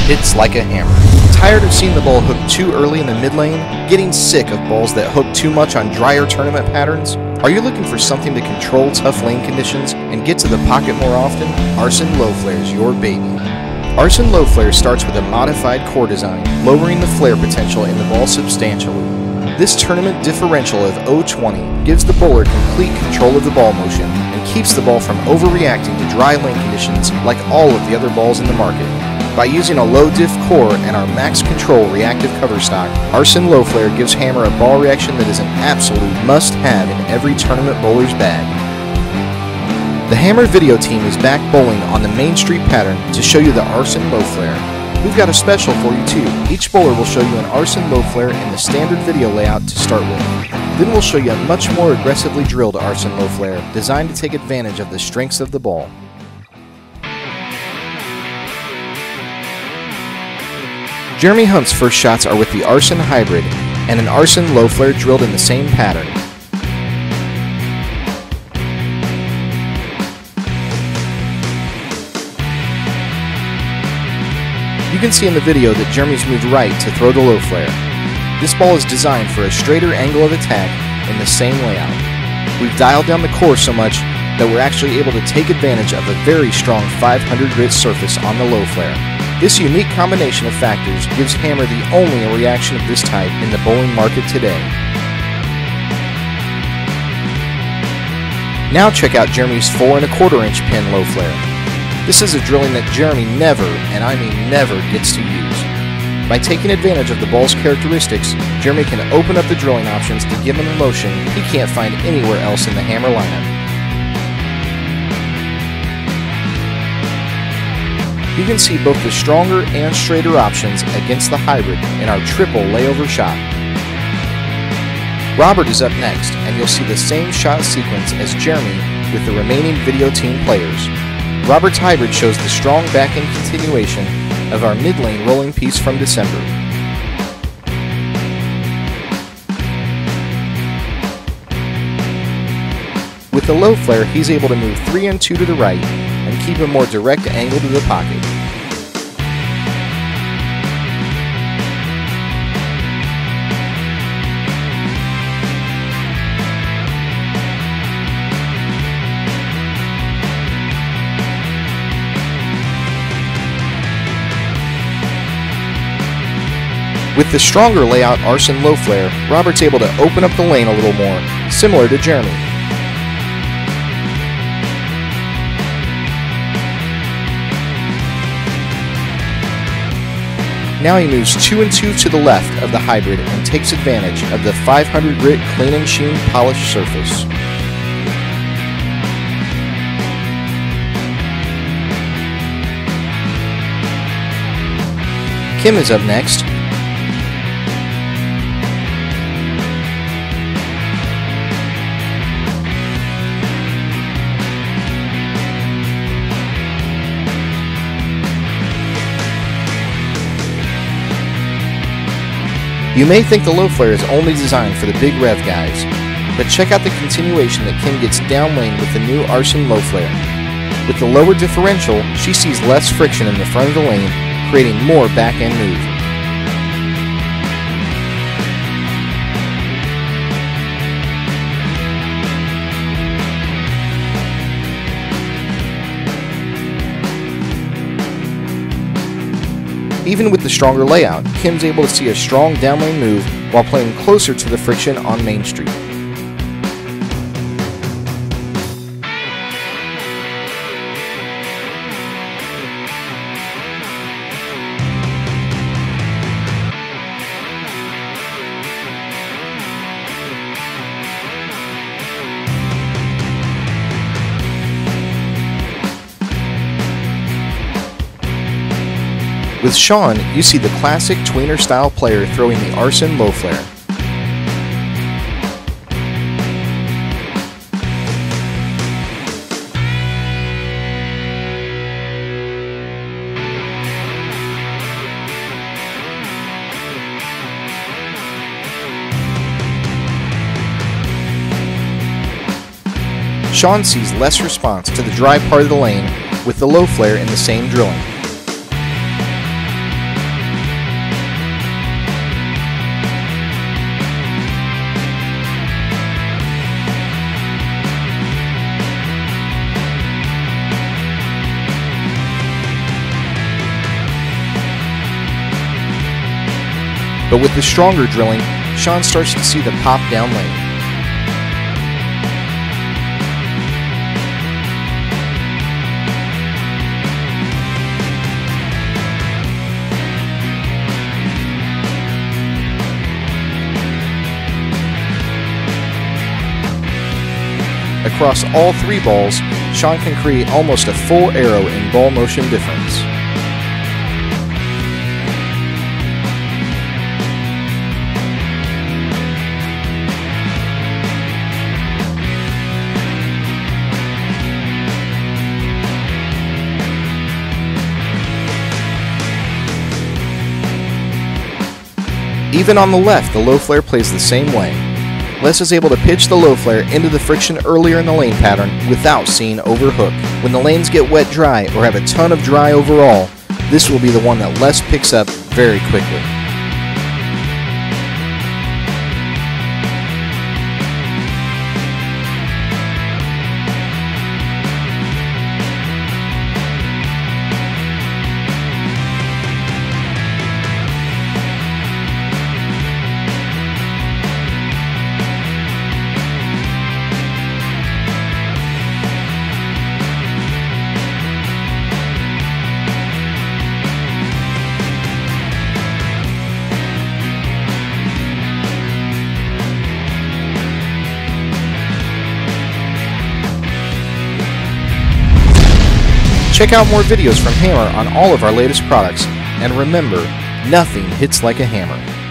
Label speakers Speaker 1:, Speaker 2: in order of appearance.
Speaker 1: hits like a hammer. Tired of seeing the ball hook too early in the mid lane? Getting sick of balls that hook too much on drier tournament patterns? Are you looking for something to control tough lane conditions and get to the pocket more often? Aarson Low Flare is your baby. Aarson Low Flare starts with a modified core design, lowering the flare potential in the ball substantially. This tournament differential of 0.20 gives the bowler complete control of the ball motion and keeps the ball from overreacting to dry lane conditions like all of the other balls in the market. By using a low diff core and our max control reactive cover stock, Aarson Low Flare gives Hammer a ball reaction that is an absolute must-have in every tournament bowler's bag. The Hammer video team is back bowling on the Main Street pattern to show you the Aarson Low Flare. We've got a special for you too. Each bowler will show you an Aarson Low Flare in the standard video layout to start with. Then we'll show you a much more aggressively drilled Aarson Low Flare, designed to take advantage of the strengths of the ball. Jeremy Hunt's first shots are with the Aarson Hybrid and an Aarson Low Flare drilled in the same pattern. You can see in the video that Jeremy's moved right to throw the Low Flare. This ball is designed for a straighter angle of attack in the same layout. We've dialed down the core so much that we're actually able to take advantage of a very strong 500 grit surface on the Low Flare. This unique combination of factors gives Hammer the only reaction of this type in the bowling market today. Now check out Jeremy's 4 1/4 inch pin Low Flare. This is a drilling that Jeremy never, and I mean never, gets to use. By taking advantage of the ball's characteristics, Jeremy can open up the drilling options to give him a motion he can't find anywhere else in the Hammer lineup. You can see both the stronger and straighter options against the Hybrid in our triple layover shot. Robert is up next, and you'll see the same shot sequence as Jeremy with the remaining video team players. Robert's Hybrid shows the strong back-end continuation of our mid-lane rolling piece from December. With the Low Flare, he's able to move 3 and 2 to the right and keep a more direct angle to the pocket. With the stronger layout Aarson Low Flare, Robert's able to open up the lane a little more, similar to Jeremy. Now he moves 2 and 2 to the left of the Hybrid and takes advantage of the 500 grit clean and sheen polished surface. Kim is up next. You may think the Low Flare is only designed for the big rev guys, but check out the continuation that Kim gets down lane with the new Aarson Low Flare. With the lower differential, she sees less friction in the front of the lane, creating more back-end move. Even with the stronger layout, Kim's able to see a strong downlane move while playing closer to the friction on Main Street. With Sean, you see the classic tweener-style player throwing the Aarson Low Flare. Sean sees less response to the dry part of the lane with the Low Flare in the same drilling. But with the stronger drilling, Sean starts to see the pop down lane. Across all 3 balls, Sean can create almost a full arrow in ball motion difference. Even on the left, the low flare plays the same way. Les is able to pitch the low flare into the friction earlier in the lane pattern without seeing overhook. When the lanes get wet dry or have a ton of dry overall, this will be the one that Les picks up very quickly. Check out more videos from Hammer on all of our latest products, and remember, nothing hits like a hammer.